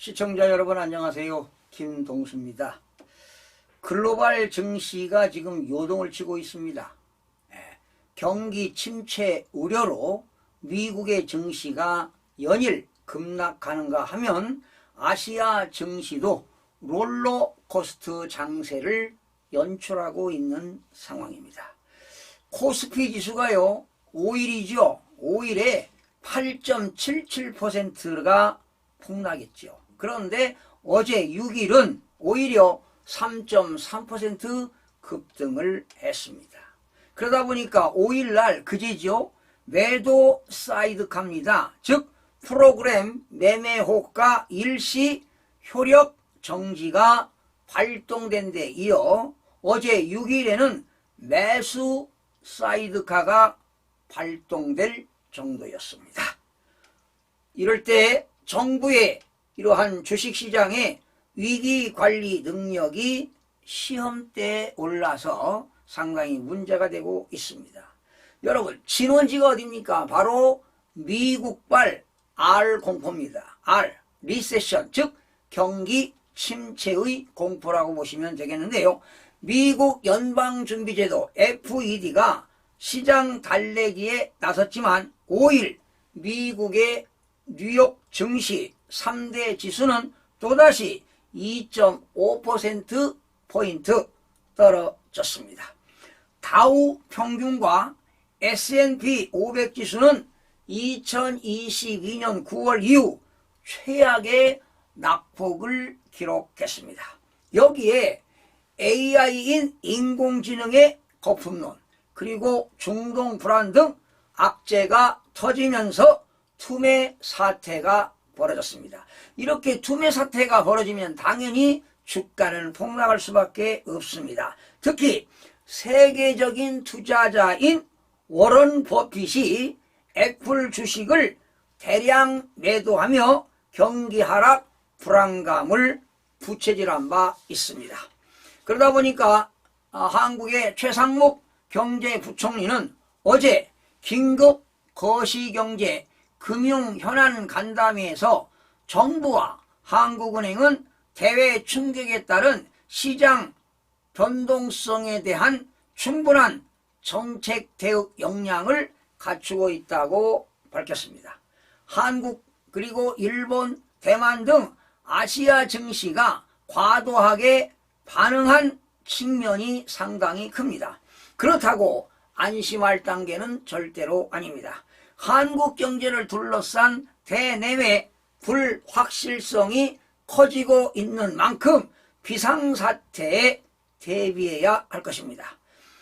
시청자 여러분 안녕하세요. 김동수입니다. 글로벌 증시가 지금 요동을 치고 있습니다. 경기 침체 우려로 미국의 증시가 연일 급락하는가 하면 아시아 증시도 롤러코스터 장세를 연출하고 있는 상황입니다. 코스피 지수가요 5일이죠. 5일에 8.77%가 폭락했죠. 그런데 어제 6일은 오히려 3.3% 급등을 했습니다. 그러다 보니까 5일날 그제죠. 매도 사이드카입니다. 즉 프로그램 매매 호가 일시 효력 정지가 발동된 데 이어 어제 6일에는 매수 사이드카가 발동될 정도였습니다. 이럴 때 정부의 이러한 주식시장의 위기관리 능력이 시험대에 올라서 상당히 문제가 되고 있습니다. 여러분 진원지가 어디입니까? 바로 미국발 R 공포입니다. R, 리세션, 즉 경기 침체의 공포라고 보시면 되겠는데요. 미국 연방준비제도 FED가 시장 달래기에 나섰지만 5일 미국의 뉴욕 증시 3대 지수는 또다시 2.5%포인트 떨어졌습니다. 다우 평균과 S&P 500 지수는 2022년 9월 이후 최악의 낙폭을 기록했습니다. 여기에 AI인 인공지능의 거품론 그리고 중동 불안 등 악재가 터지면서 투매 사태가 벌어졌습니다. 이렇게 투매 사태가 벌어지면 당연히 주가는 폭락할 수밖에 없습니다. 특히 세계적인 투자자인 워런 버핏이 애플 주식을 대량 매도하며 경기 하락 불안감을 부채질한 바 있습니다. 그러다 보니까 한국의 최상목 경제부총리는 어제 긴급 거시경제 금융현안 간담회에서 정부와 한국은행은 대외 충격에 따른 시장 변동성에 대한 충분한 정책 대응 역량을 갖추고 있다고 밝혔습니다. 한국 그리고 일본, 대만 등 아시아 증시가 과도하게 반응한 측면이 상당히 큽니다. 그렇다고 안심할 단계는 절대로 아닙니다. 한국 경제를 둘러싼 대내외 불확실성이 커지고 있는 만큼 비상사태에 대비해야 할 것입니다.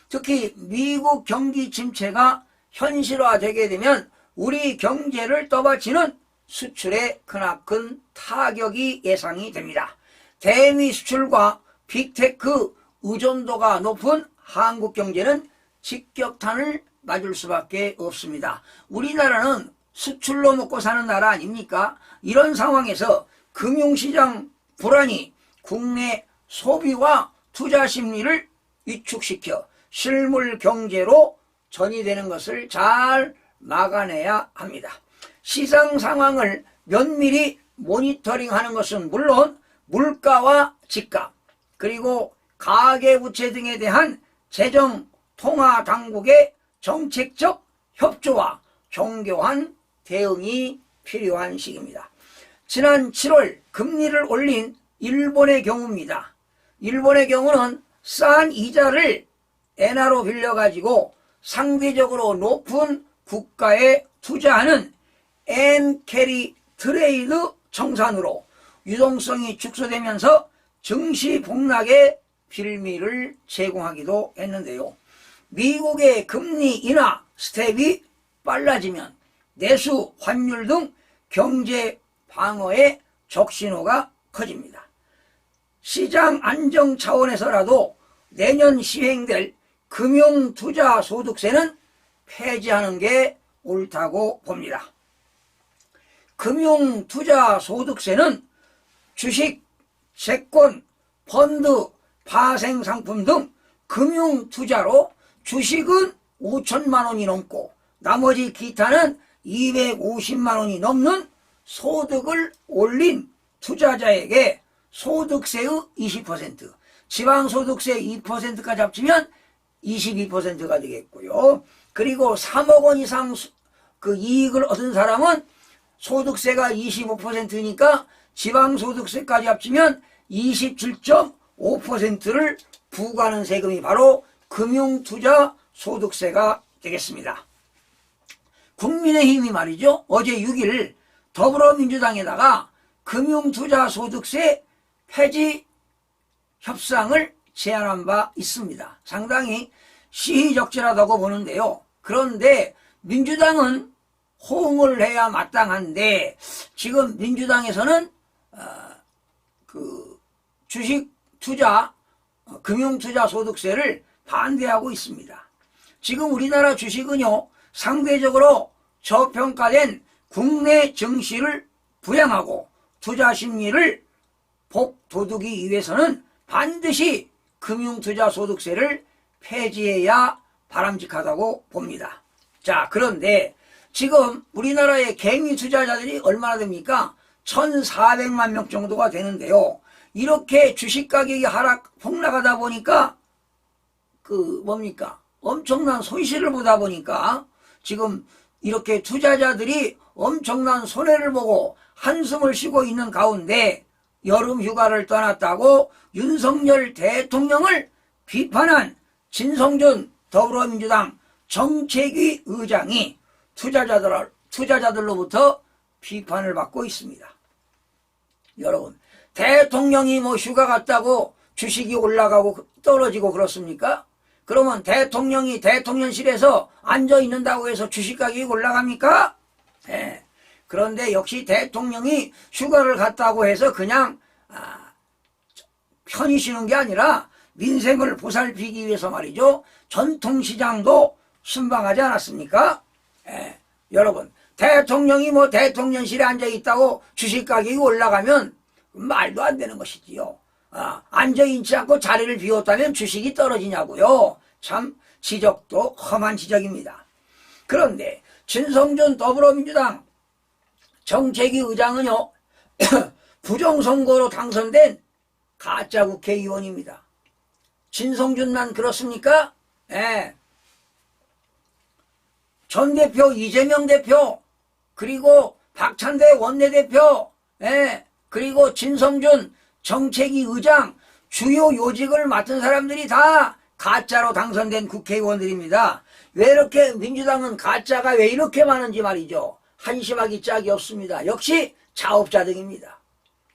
특히 미국 경기 침체가 현실화되게 되면 우리 경제를 떠받치는 수출에 크나큰 타격이 예상이 됩니다. 대미 수출과 빅테크 의존도가 높은 한국 경제는 직격탄을 맞을 수밖에 없습니다. 우리나라는 수출로 먹고 사는 나라 아닙니까? 이런 상황에서 금융시장 불안이 국내 소비와 투자 심리를 위축시켜 실물 경제로 전이되는 것을 잘 막아내야 합니다. 시장 상황을 면밀히 모니터링하는 것은 물론 물가와 집값 그리고 가계부채 등에 대한 재정 통화 당국의 정책적 협조와 정교한 대응이 필요한 시기입니다. 지난 7월 금리를 올린 일본의 경우입니다. 일본의 경우는 싼 이자를 엔화로 빌려가지고 상대적으로 높은 국가에 투자하는 엔캐리 트레이드 청산으로 유동성이 축소되면서 증시 폭락의 빌미를 제공하기도 했는데요. 미국의 금리 인하 스텝이 빨라지면 내수, 환율 등 경제 방어의 적신호가 커집니다. 시장 안정 차원에서라도 내년 시행될 금융투자소득세는 폐지하는 게 옳다고 봅니다. 금융투자소득세는 주식, 채권, 펀드, 파생상품 등 금융투자로 주식은 5천만 원이 넘고 나머지 기타는 250만 원이 넘는 소득을 올린 투자자에게 소득세의 20%, 지방소득세 2%까지 합치면 22%가 되겠고요. 그리고 3억 원 이상 그 이익을 얻은 사람은 소득세가 25%니까 지방소득세까지 합치면 27.5%를 부과하는 세금이 바로 금융투자소득세가 되겠습니다. 국민의힘이 말이죠. 어제 6일 더불어민주당에다가 금융투자소득세 폐지 협상을 제안한 바 있습니다. 상당히 시의적절하다고 보는데요. 그런데 민주당은 호응을 해야 마땅한데 지금 민주당에서는 그 주식 투자 금융투자 소득세를 반대하고 있습니다. 지금 우리나라 주식은요 상대적으로 저평가된 국내 증시를 부양하고 투자 심리를 복도두기 위해서는 반드시 금융투자 소득세를 폐지해야 바람직하다고 봅니다. 자, 그런데 지금 우리나라의 개미 투자자들이 얼마나 됩니까? 1,400만 명 정도가 되는데요. 이렇게 주식 가격이 폭락하다 보니까 엄청난 손실을 보다 보니까 지금 이렇게 투자자들이 엄청난 손해를 보고 한숨을 쉬고 있는 가운데 여름 휴가를 떠났다고 윤석열 대통령을 비판한 진성준 더불어민주당 정책위 의장이 투자자들로부터 비판을 받고 있습니다. 여러분, 대통령이 휴가 갔다고 주식이 올라가고 떨어지고 그렇습니까? 그러면 대통령이 대통령실에서 앉아 있는다고 해서 주식 가격이 올라갑니까? 네. 그런데 역시 대통령이 휴가를 갔다고 해서 그냥 편히 쉬는 게 아니라 민생을 보살피기 위해서 말이죠. 전통시장도 순방하지 않았습니까? 여러분, 대통령이 대통령실에 앉아 있다고 주식 가격이 올라가면 말도 안 되는 것이지요. 앉아있지 않고 자리를 비웠다면 주식이 떨어지냐고요. 참 지적도 험한 지적입니다. 그런데 진성준 더불어민주당 정책위 의장은요 부정선거로 당선된 가짜 국회의원입니다. 진성준만 그렇습니까? 전 대표 이재명 대표 그리고 박찬대 원내대표 그리고 진성준 정책위 의장 주요 요직을 맡은 사람들이 다 가짜로 당선된 국회의원들입니다. 왜 이렇게 민주당은 가짜가 왜 이렇게 많은지 말이죠. 한심하기 짝이 없습니다. 역시 자업자득입니다.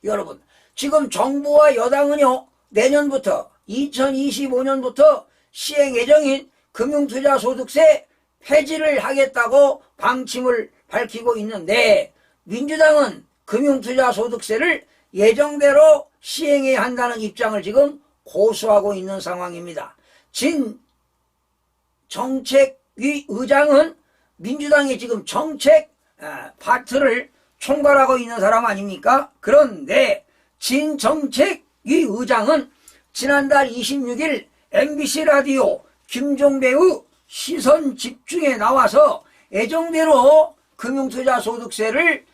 여러분, 지금 정부와 여당은요 내년부터 2025년부터 시행 예정인 금융투자소득세 폐지를 하겠다고 방침을 밝히고 있는데 민주당은 금융투자소득세를 예정대로 시행해야 한다는 입장을 지금 고수하고 있는 상황입니다. 진 정책위 의장은 민주당의 지금 정책 파트를 총괄하고 있는 사람 아닙니까? 그런데 진 정책위 의장은 지난달 26일 MBC 라디오 김종배의 시선 집중에 나와서 예정대로 금융투자소득세를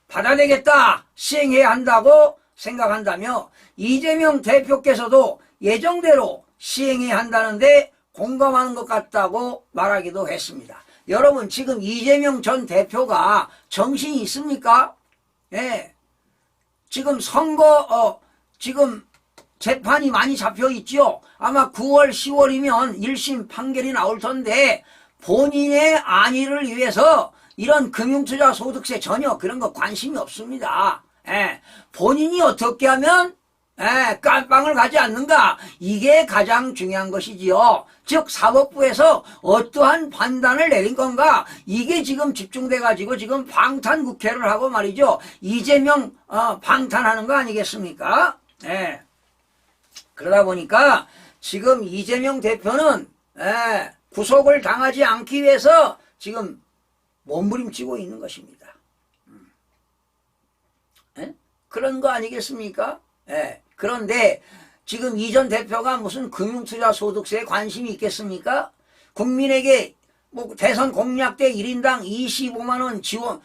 받아내겠다, 시행해야 한다고 생각한다며 이재명 대표께서도 예정대로 시행해야 한다는데 공감하는 것 같다고 말하기도 했습니다. 여러분, 지금 이재명 전 대표가 정신이 있습니까? 지금 지금 재판이 많이 잡혀 있지요. 아마 9월, 10월이면 1심 판결이 나올 텐데 본인의 안위를 위해서 이런 금융투자 소득세 전혀 그런 거 관심이 없습니다. 본인이 어떻게 하면 깜빵을 가지 않는가, 이게 가장 중요한 것이지요. 즉 사법부에서 어떠한 판단을 내린 건가, 이게 지금 집중돼 가지고 지금 방탄 국회를 하고 말이죠. 이재명 방탄하는 거 아니겠습니까? 그러다 보니까 지금 이재명 대표는 구속을 당하지 않기 위해서 지금 몸부림치고 있는 것입니다. 그런 거 아니겠습니까? 그런데 지금 이 전 대표가 무슨 금융투자소득세에 관심이 있겠습니까? 국민에게 대선 공약 때 1인당 25만원 지원,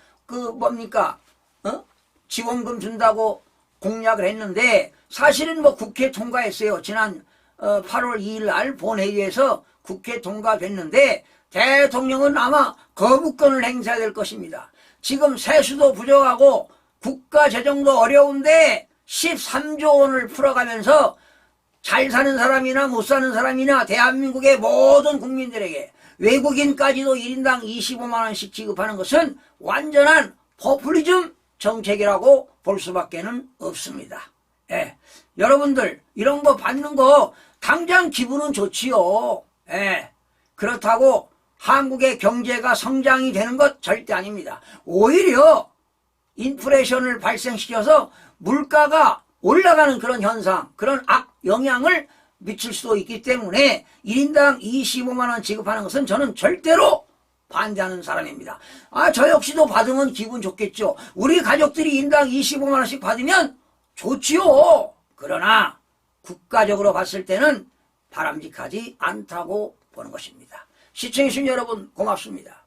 지원금 준다고 공약을 했는데 사실은 뭐 국회 통과했어요. 지난 8월 2일 날 본회의에서 국회 통과됐는데 대통령은 아마 거부권을 행사해야 될 것입니다. 지금 세수도 부족하고 국가 재정도 어려운데 13조 원을 풀어가면서 잘 사는 사람이나 못 사는 사람이나 대한민국의 모든 국민들에게 외국인까지도 1인당 25만 원씩 지급하는 것은 완전한 포퓰리즘 정책이라고 볼 수밖에 없습니다. 예. 여러분들 이런 거 받는 거 당장 기분은 좋지요. 예. 그렇다고 한국의 경제가 성장이 되는 것 절대 아닙니다. 오히려 인플레이션을 발생시켜서 물가가 올라가는 그런 현상, 그런 악영향을 미칠 수도 있기 때문에 1인당 25만 원 지급하는 것은 저는 절대로 반대하는 사람입니다. 저 역시도 받으면 기분 좋겠죠. 우리 가족들이 인당 25만 원씩 받으면 좋지요. 그러나 국가적으로 봤을 때는 바람직하지 않다고 보는 것입니다. 시청해주신 여러분 고맙습니다.